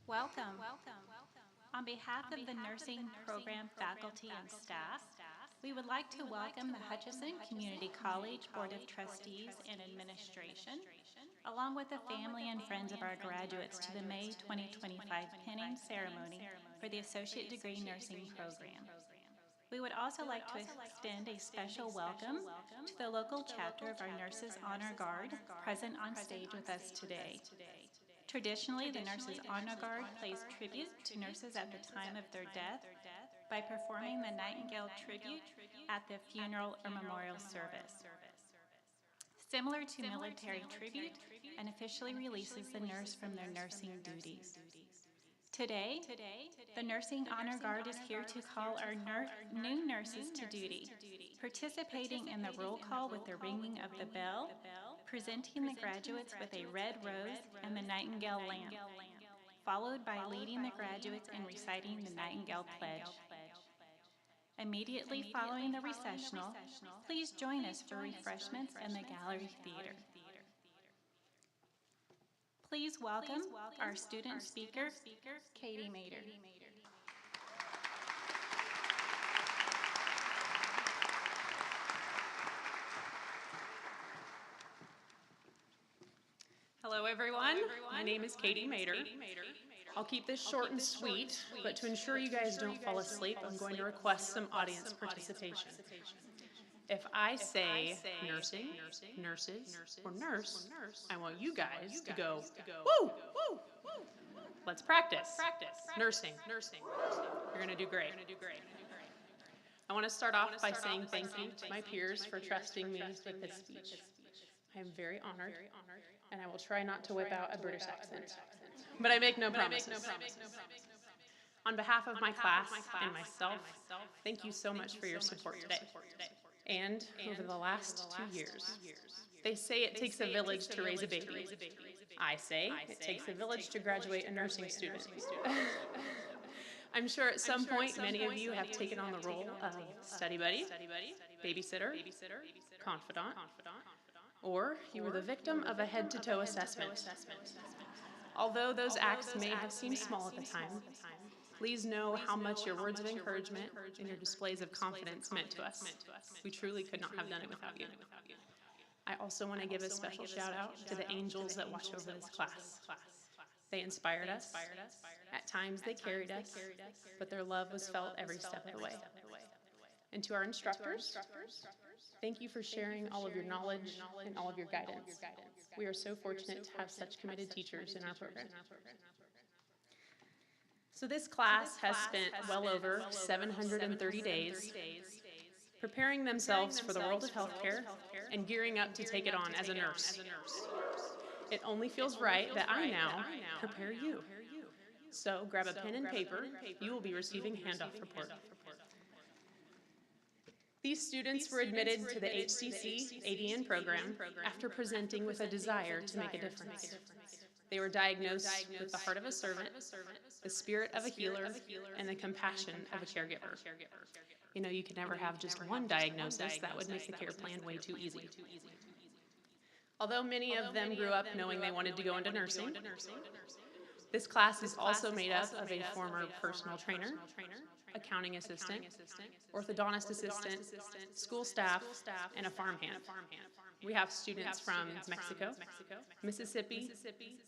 Welcome. On behalf of the nursing program faculty and staff, we would like to welcome the Hutchinson Community College Board of Trustees and Administration, along with the family and friends of our graduates, to the May 2025 pinning ceremony for the Associate Degree Nursing program. We would also like to extend a special welcome to the local chapter of our Nurses Honor Guard present on stage with us today. Traditionally, the Nurses Honor Guard pays tribute to nurses at the time of their death by performing the Nightingale Tribute at the funeral or memorial service. Similar to military tribute, and officially releases the nurse from their nursing duties. Today, the Nursing Honor Guard is here to call our new nurses to duty, participating in the roll call with the ringing of the bell, presenting the graduates with a red rose and the Nightingale lamp, followed by leading the graduates in reciting the Nightingale Pledge. Immediately following the recessional, please join us for refreshments in the Gallery Theater. Please welcome our student speaker, Katie Mader. Hello everyone, my name is Katie Mader. I'll keep this short and sweet, but to ensure you guys don't fall asleep, I'm going to request some audience participation. If I say nursing, nurses, or nurse, I want you guys to go, woo! Let's practice. Nursing. You're going to do great. I want to start off by saying thank you to my peers for trusting me with this speech. I am very honored, and I will try not to whip out a British accent. But I make no promises. On behalf of my class and myself, thank you so much for your support today. And over the last 2 years. They say it takes a village to raise a baby. I say it takes a village to graduate a nursing student. I'm sure at some point many of you have taken on the role of study buddy, babysitter, confidant, or you were the victim of a head-to-toe assessment. Although those acts may have seemed small at the time, please know how much your words of encouragement and your displays of confidence meant to us. We truly could not have done it without you. I also want to give a special shout out to the angels that watch over this class. They inspired us. At times they carried us, but their love was felt every step of the way. And to our instructors, thank you for sharing all of your knowledge and all of your guidance. We are so fortunate to have such committed teachers in our program. So this class has spent well over 730 days preparing themselves for the world of healthcare and gearing up to take it on as a nurse. It only feels right that I now prepare you. So grab a pen and paper. You will be receiving handoff report. These students were admitted to the HCC ADN program after presenting with a desire to make a difference. They were diagnosed with the heart of a servant, the spirit of a healer, and the compassion of a caregiver. You know, you can never have just one diagnosis. That would make the care plan way too easy. Although many of them grew up knowing they wanted to go into nursing, this class is also made up of a former personal trainer, accounting assistant, orthodontist assistant, school staff, and a farmhand. We have students from Mexico, Mississippi,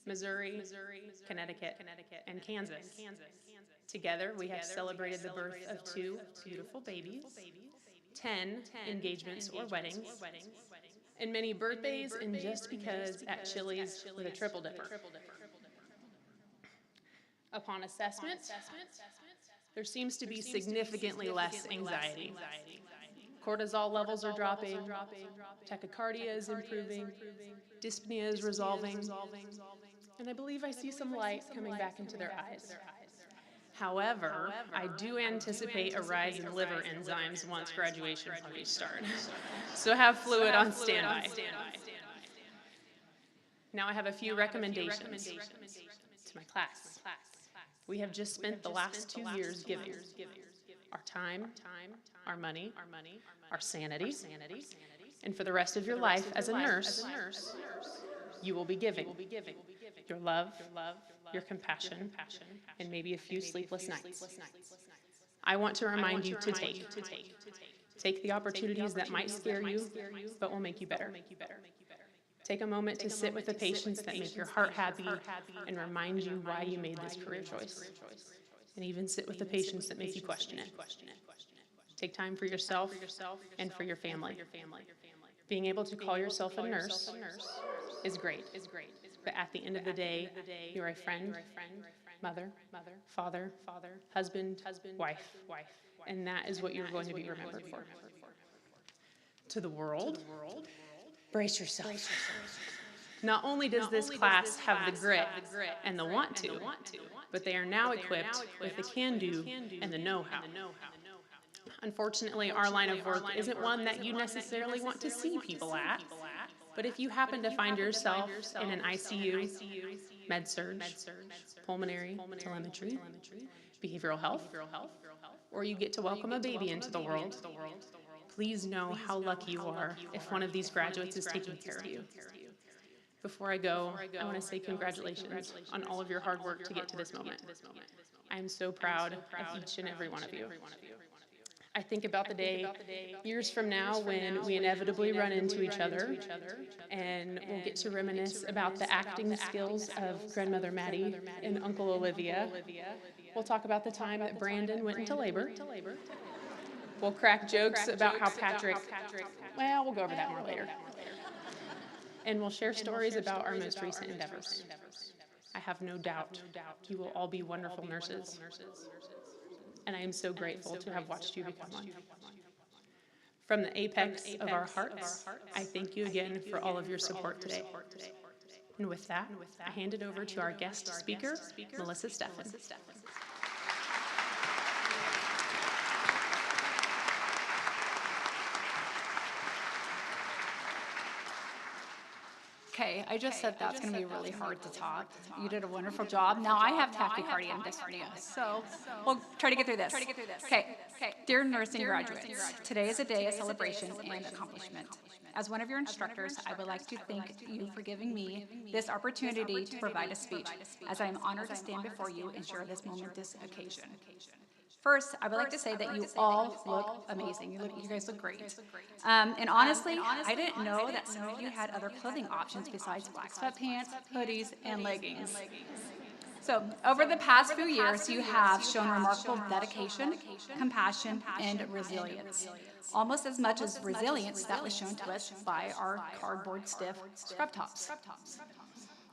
Missouri, Connecticut, and Kansas. Together, we have celebrated the birth of 2 beautiful babies, 10 engagements or weddings, and many birthdays and just because at Chili's with a triple dipper. Upon assessment, there seems to be significantly less anxiety. Cortisol levels are dropping, tachycardia is improving, dyspnea is resolving, and I believe I see some light coming back into their eyes. However, I do anticipate a rise in liver enzymes once graduation parties start, so have fluid on standby. Now I have a few recommendations to my class. We have just spent the last 2 years giving our time, our money, our sanity, and for the rest of your life as a nurse, you will be giving your love, your compassion, and maybe a few sleepless nights. I want to remind you to take the opportunities that might scare you, but will make you better. Take a moment to sit with the patients that make your heart happy and remind you why you made this career choice. And even sit with the patients that make you question it. Take time for yourself and for your family. Being able to call yourself a nurse is great. But at the end of the day, you're a friend, mother, father, husband, wife. And that is what you're going to be remembered for. To the world, brace yourself. Not only does this class have the grit and the want to, but they are now equipped with the can-do and the know-how. Unfortunately, our line of work isn't one that you necessarily want to see people at, but if you happen to find yourself in an ICU, med-surg, pulmonary, telemetry, behavioral health, or you get to welcome a baby into the world, please know how lucky you are if one of these graduates is taking care of you. Before I go, I want to say congratulations on all of your hard work to get to this moment. I am so proud of each and every one of you. I think about the day years from now when we inevitably run into each other and we'll get to reminisce about the acting skills of Grandmother Maddie and Uncle Olivia. We'll talk about the time that Brandon went into labor. We'll crack jokes about how Patrick, well, we'll go over that more later. And we'll share stories about our most recent endeavors. I have no doubt you will all be wonderful nurses. And I am so grateful to have watched you become one. From the apex of our hearts, I thank you again for all of your support today. And with that, I hand it over to our guest speaker, Melissa Steffen. Okay, I just said that's going to be really hard to top. You did a wonderful job. Now I have tachycardia and dyspnea, so we'll try to get through this. Okay, dear nursing graduates, today is a day of celebration and accomplishment. As one of your instructors, I would like to thank you for giving me this opportunity to provide a speech, as I am honored to stand before you and share this momentous occasion. First, I would like to say that you all look amazing. You guys look great. And honestly, I didn't know that some of you had other clothing options besides black sweatpants, hoodies, and leggings. So, over the past few years, you have shown remarkable dedication, compassion, and resilience. Almost as much as resilience that was shown to us by our cardboard stiff scrub tops.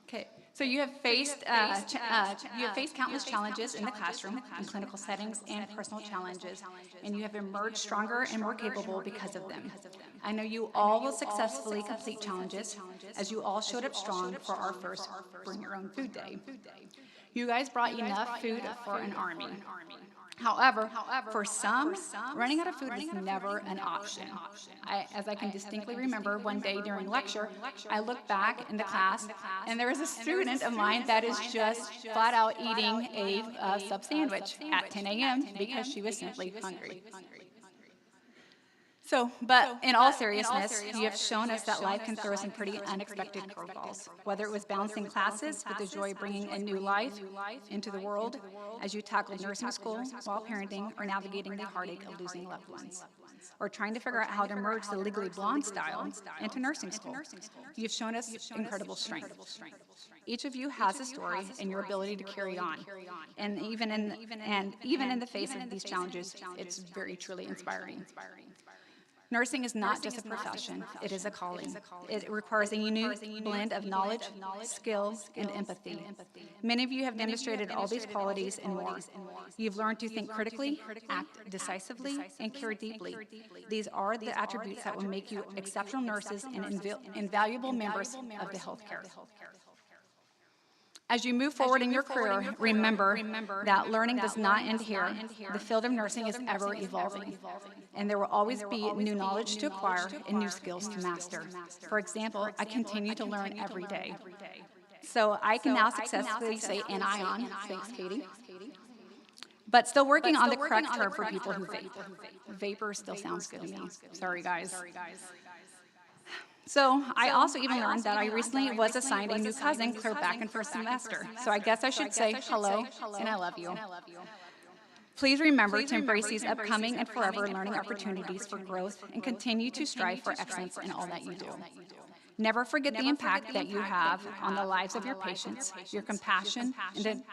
Okay. So you have faced countless challenges in the classroom, in clinical settings, and personal challenges, and you have emerged stronger and more capable because of them. I know you all will successfully complete challenges, as you all showed up strong for our first Bring Your Own Food Day. You guys brought enough food for an army. However, for some, running out of food was never an option. As I can distinctly remember, one day during lecture, I looked back in the class, and there was a student of mine that is just flat out eating a sub sandwich at 10 a.m. because she was simply hungry. So, but in all seriousness, you have shown us that life can throw some pretty unexpected curveballs. Whether it was balancing classes with the joy of bringing a new life into the world as you tackled nursing school while parenting, or navigating the heartache of losing loved ones, or trying to figure out how to merge the Legally Blonde style into nursing school. You've shown us incredible strength. Each of you has a story and your ability to carry on. And even in the face of these challenges, it's very truly inspiring. Nursing is not just a profession, it is a calling. It requires a unique blend of knowledge, skill, and empathy. Many of you have demonstrated all these qualities and more. You've learned to think critically, act decisively, and care deeply. These are the attributes that will make you exceptional nurses and invaluable members of the healthcare. As you move forward in your career, remember that learning does not end here. The field of nursing is ever evolving, and there will always be new knowledge to acquire and new skills to master. For example, I continue to learn every day. So I can now successfully say anion, thanks Katie, but still working on the correct term for people who vape. Vapor still sounds good to me. Sorry guys. So I also even learned that I recently was assigned a new cousin clear back in first semester. So I guess I should say hello and I love you. Please remember to embrace these upcoming and forever learning opportunities for growth and continue to strive for excellence in all that you do. Never forget the impact that you have on the lives of your patients. Your compassion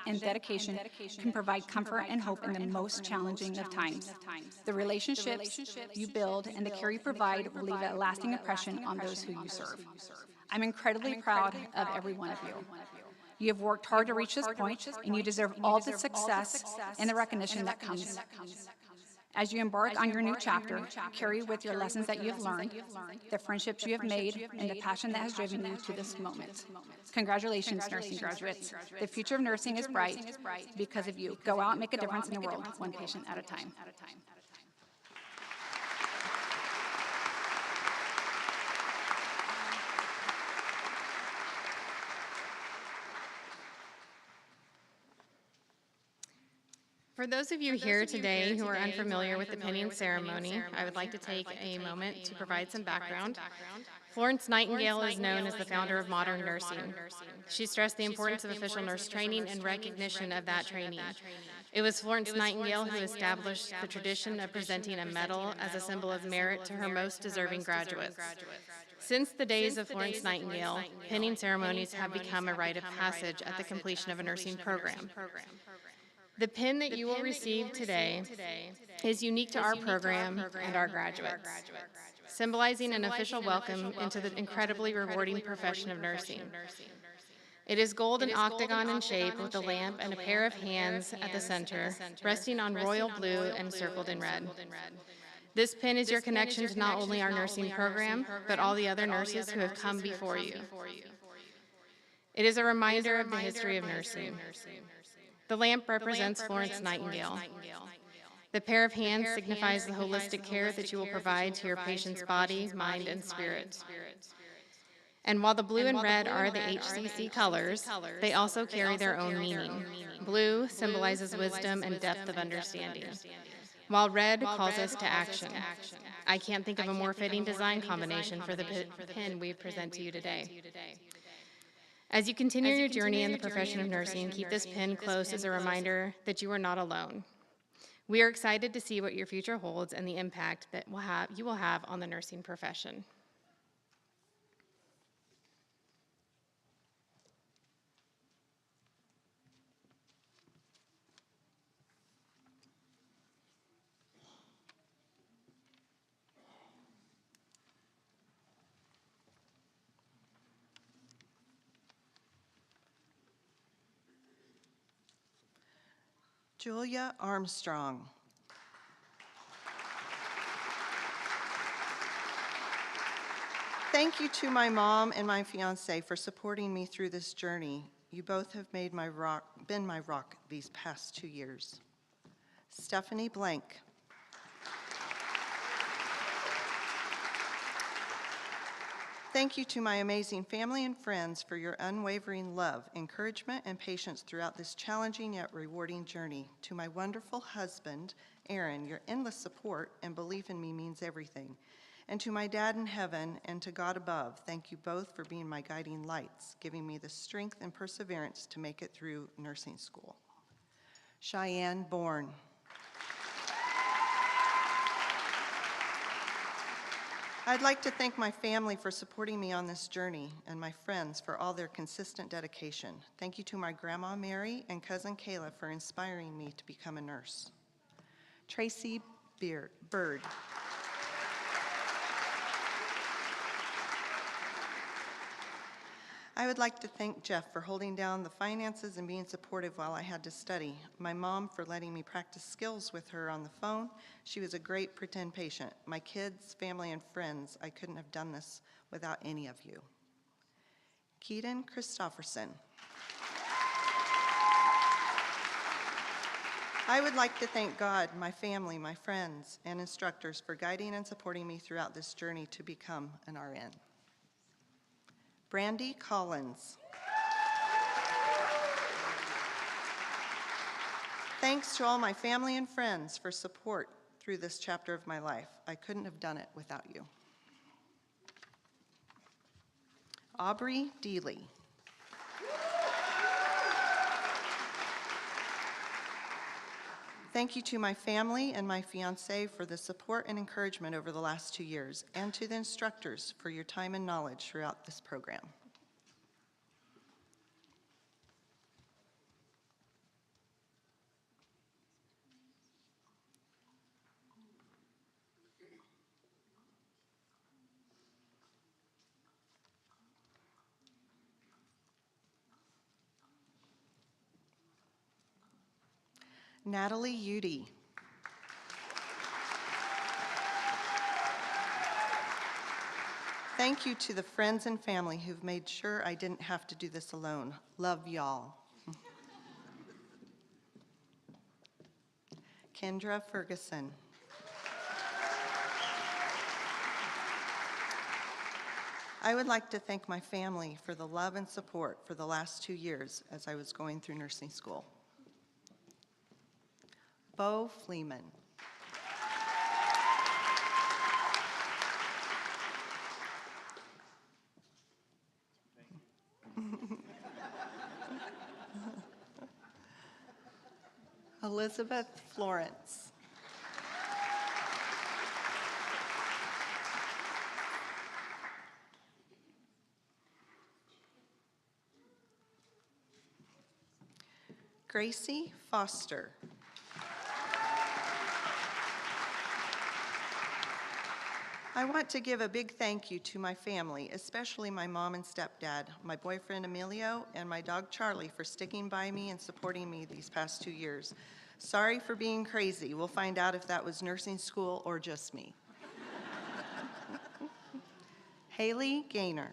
and dedication can provide comfort and hope in the most challenging of times. The relationships you build and the care you provide will leave a lasting impression on those who you serve. I'm incredibly proud of every one of you. You have worked hard to reach this point, and you deserve all the success and the recognition that comes. As you embark on your new chapter, carry with your lessons that you have learned, the friendships you have made, and the passion that has driven you to this moment. Congratulations, nursing graduates. The future of nursing is bright because of you. Go out and make a difference in the world, one patient at a time. For those of you here today who are unfamiliar with the pinning ceremony, I would like to take a moment to provide some background. Florence Nightingale is known as the founder of modern nursing. She stressed the importance of official nurse training and recognition of that training. It was Florence Nightingale who established the tradition of presenting a medal as a symbol of merit to her most deserving graduates. Since the days of Florence Nightingale, pinning ceremonies have become a rite of passage at the completion of a nursing program. The pin that you will receive today is unique to our program and our graduates, symbolizing an official welcome into the incredibly rewarding profession of nursing. It is gold and octagon in shape with a lamp and a pair of hands at the center, resting on royal blue and circled in red. This pin is your connection to not only our nursing program, but all the other nurses who have come before you. It is a reminder of the history of nursing. The lamp represents Florence Nightingale. The pair of hands signifies the holistic care that you will provide to your patient's body, mind, and spirit. And while the blue and red are the HCC colors, they also carry their own meaning. Blue symbolizes wisdom and depth of understanding, while red calls us to action. I can't think of a more fitting design combination for the pin we present to you today. As you continue your journey in the profession of nursing, keep this pin close as a reminder that you are not alone. We are excited to see what your future holds and the impact that you will have on the nursing profession. Julia Armstrong. Thank you to my mom and my fiance for supporting me through this journey. You both have been my rock these past 2 years. Stephanie Blank. Thank you to my amazing family and friends for your unwavering love, encouragement, and patience throughout this challenging yet rewarding journey. To my wonderful husband, Aaron, your endless support and belief in me means everything. And to my dad in heaven and to God above, thank you both for being my guiding lights, giving me the strength and perseverance to make it through nursing school. Cheyenne Bourne. I'd like to thank my family for supporting me on this journey and my friends for all their consistent dedication. Thank you to my grandma Mary and cousin Kayla for inspiring me to become a nurse. Tracy Bird. I would like to thank Jeff for holding down the finances and being supportive while I had to study. My mom for letting me practice skills with her on the phone. She was a great pretend patient. My kids, family, and friends, I couldn't have done this without any of you. Keaton Christofferson. I would like to thank God, my family, my friends, and instructors for guiding and supporting me throughout this journey to become an RN. Brandy Collins. Thanks to all my family and friends for support through this chapter of my life. I couldn't have done it without you. Aubrey Deely. Thank you to my family and my fiance for the support and encouragement over the last 2 years, and to the instructors for your time and knowledge throughout this program. Natalie Udy. Thank you to the friends and family who've made sure I didn't have to do this alone. Love y'all. Kendra Ferguson. I would like to thank my family for the love and support for the last 2 years as I was going through nursing school. Bo Fleeman. Elizabeth Florence. Gracie Foster. I want to give a big thank you to my family, especially my mom and stepdad, my boyfriend Emilio, and my dog Charlie for sticking by me and supporting me these past 2 years. Sorry for being crazy. We'll find out if that was nursing school or just me. Haley Gaynor.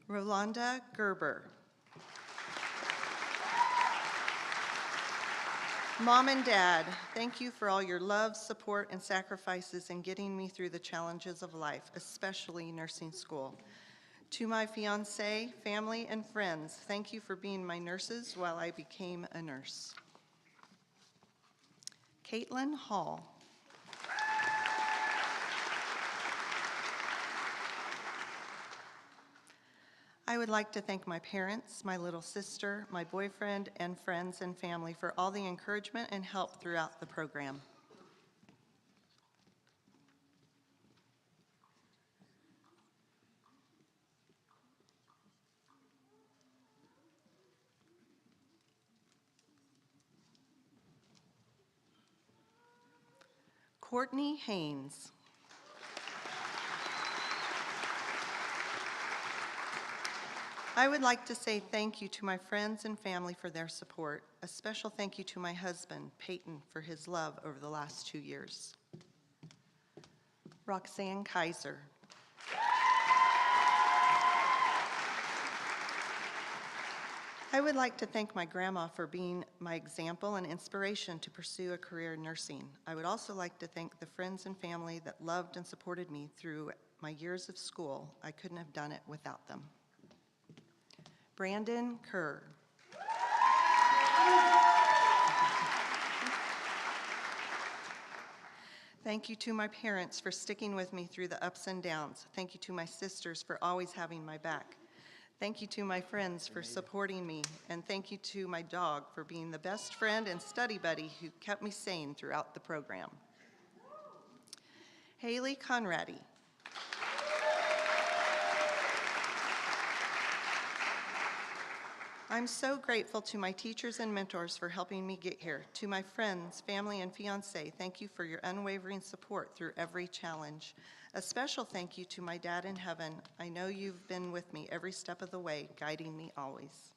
Rolanda Gerber. Mom and Dad, thank you for all your love, support, and sacrifices in getting me through the challenges of life, especially nursing school. To my fiance, family, and friends, thank you for being my nurses while I became a nurse. Caitlin Hall. I would like to thank my parents, my little sister, my boyfriend, and friends and family for all the encouragement and help throughout the program. Courtney Haynes. I would like to say thank you to my friends and family for their support. A special thank you to my husband, Peyton, for his love over the last 2 years. Roxanne Kaiser. I would like to thank my grandma for being my example and inspiration to pursue a career in nursing. I would also like to thank the friends and family that loved and supported me through my years of school. I couldn't have done it without them. Brandon Kerr. Thank you to my parents for sticking with me through the ups and downs. Thank you to my sisters for always having my back. Thank you to my friends for supporting me. And thank you to my dog for being the best friend and study buddy who kept me sane throughout the program. Haley Conradi. I'm so grateful to my teachers and mentors for helping me get here. To my friends, family, and fiance, thank you for your unwavering support through every challenge. A special thank you to my dad in heaven. I know you've been with me every step of the way, guiding me always.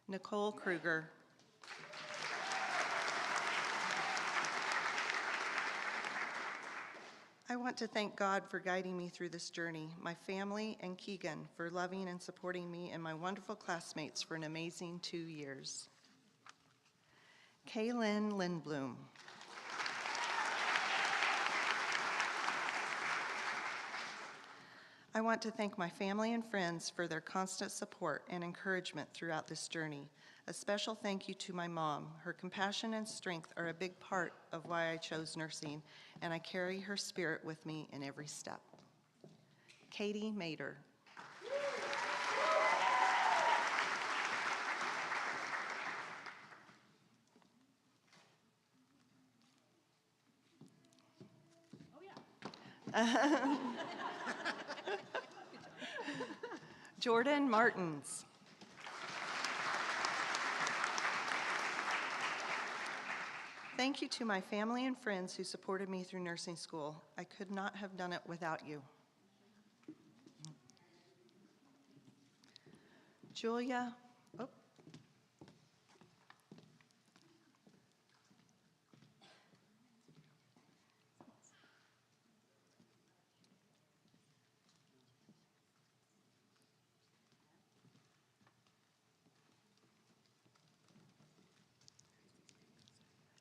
Nicole Kruger. I want to thank God for guiding me through this journey, my family and Keegan for loving and supporting me, and my wonderful classmates for an amazing 2 years. Kaylin Lindblom. I want to thank my family and friends for their constant support and encouragement throughout this journey. A special thank you to my mom. Her compassion and strength are a big part of why I chose nursing, and I carry her spirit with me in every step. Katie Mader. Jordan Martins. Thank you to my family and friends who supported me through nursing school. I could not have done it without you. Julia,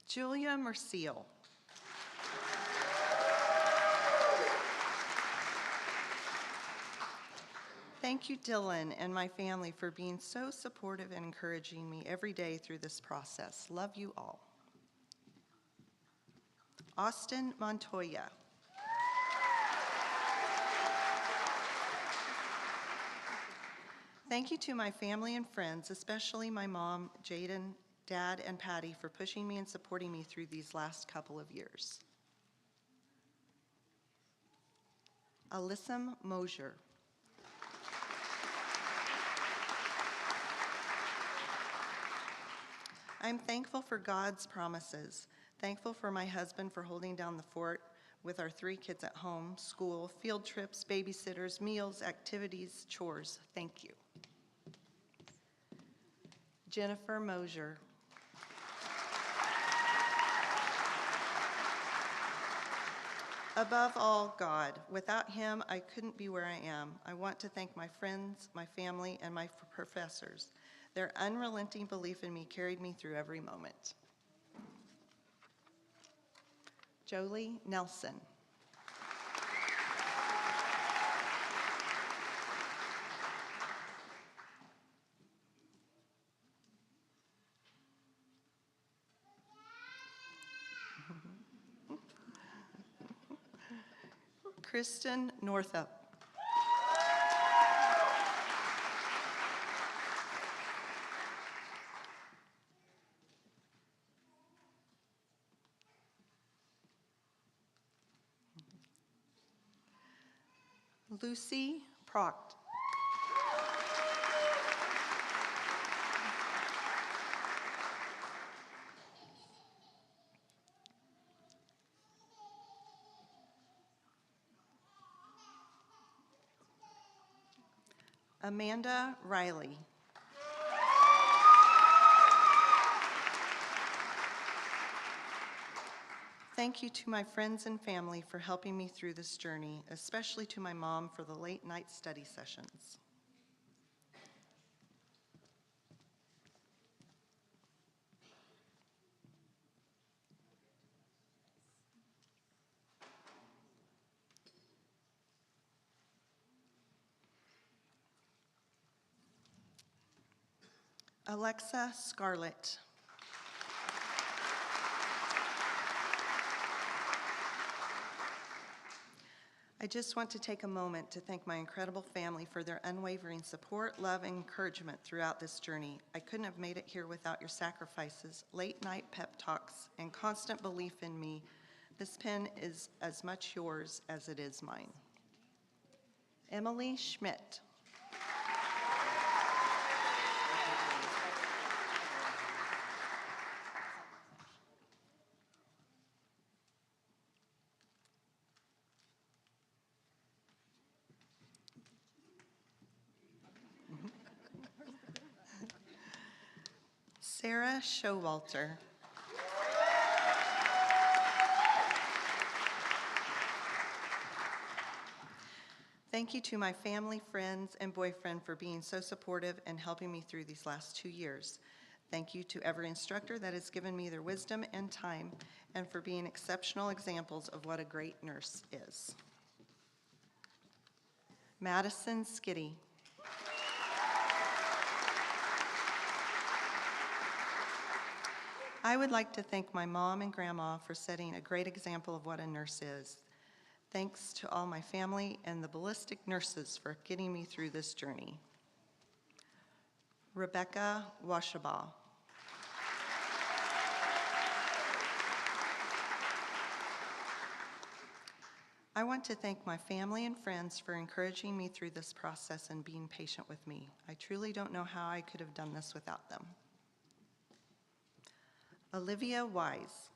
Julia Merciel. Thank you, Dylan, and my family for being so supportive and encouraging me every day through this process. Love you all. Austin Montoya. Thank you to my family and friends, especially my mom, Jaden, Dad, and Patty for pushing me and supporting me through these last couple of years. Alyssa Mosier. I'm thankful for God's promises, thankful for my husband for holding down the fort with our 3 kids at home, school, field trips, babysitters, meals, activities, chores. Thank you. Jennifer Mosier. Above all, God. Without him, I couldn't be where I am. I want to thank my friends, my family, and my professors. Their unrelenting belief in me carried me through every moment. Jolie Nelson. Kristen Northup. Lucy Proct. Amanda Riley. Thank you to my friends and family for helping me through this journey, especially to my mom for the late night study sessions. Alexa Scarlett. I just want to take a moment to thank my incredible family for their unwavering support, love, and encouragement throughout this journey. I couldn't have made it here without your sacrifices, late night pep talks, and constant belief in me. This pen is as much yours as it is mine. Emily Schmidt. Sarah Showalter. Thank you to my family, friends, and boyfriend for being so supportive and helping me through these last 2 years. Thank you to every instructor that has given me their wisdom and time, and for being exceptional examples of what a great nurse is. Madison Skiddy. I would like to thank my mom and grandma for setting a great example of what a nurse is. Thanks to all my family and the ballistic nurses for getting me through this journey. Rebecca Washabaugh. I want to thank my family and friends for encouraging me through this process and being patient with me. I truly don't know how I could have done this without them. Olivia Wise.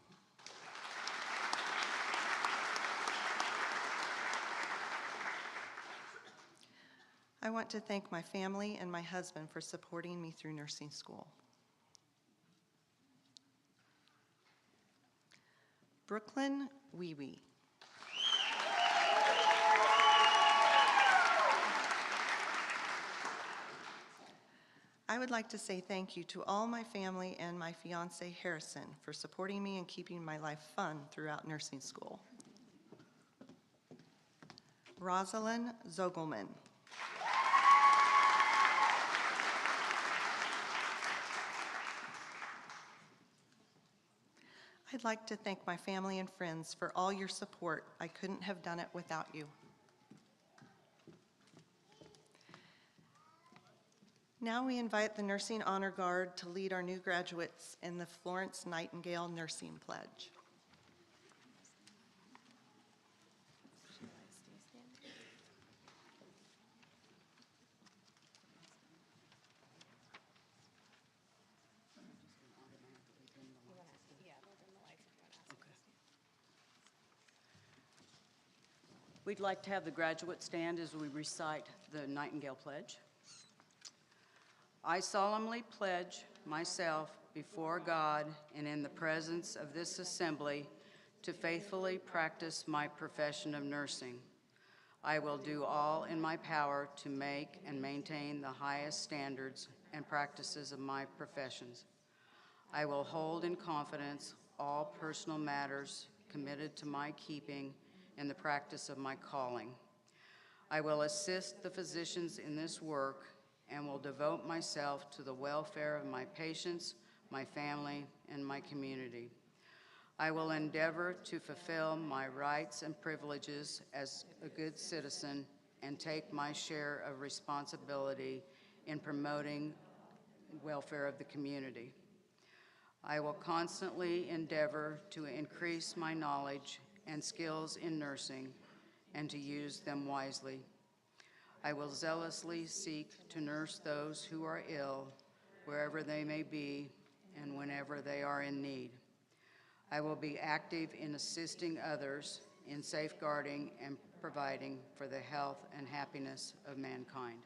I want to thank my family and my husband for supporting me through nursing school. Brooklyn Wee Wee. I would like to say thank you to all my family and my fiance Harrison for supporting me and keeping my life fun throughout nursing school. Rosalind Zogelman. I'd like to thank my family and friends for all your support. I couldn't have done it without you. Now we invite the Nursing Honor Guard to lead our new graduates in the Florence Nightingale Nursing Pledge. We'd like to have the graduates stand as we recite the Nightingale Pledge. I solemnly pledge myself before God and in the presence of this assembly to faithfully practice my profession of nursing. I will do all in my power to make and maintain the highest standards and practices of my professions. I will hold in confidence all personal matters committed to my keeping in the practice of my calling. I will assist the physicians in this work and will devote myself to the welfare of my patients, my family, and my community. I will endeavor to fulfill my rights and privileges as a good citizen and take my share of responsibility in promoting the welfare of the community. I will constantly endeavor to increase my knowledge and skills in nursing and to use them wisely. I will zealously seek to nurse those who are ill, wherever they may be and whenever they are in need. I will be active in assisting others in safeguarding and providing for the health and happiness of mankind.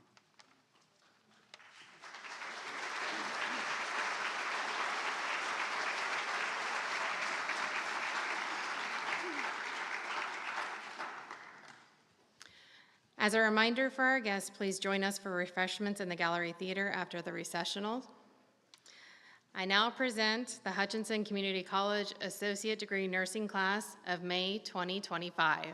As a reminder for our guests, please join us for refreshments in the Gallery Theater after the recessional. I now present the Hutchinson Community College Associate Degree Nursing class of May 2025.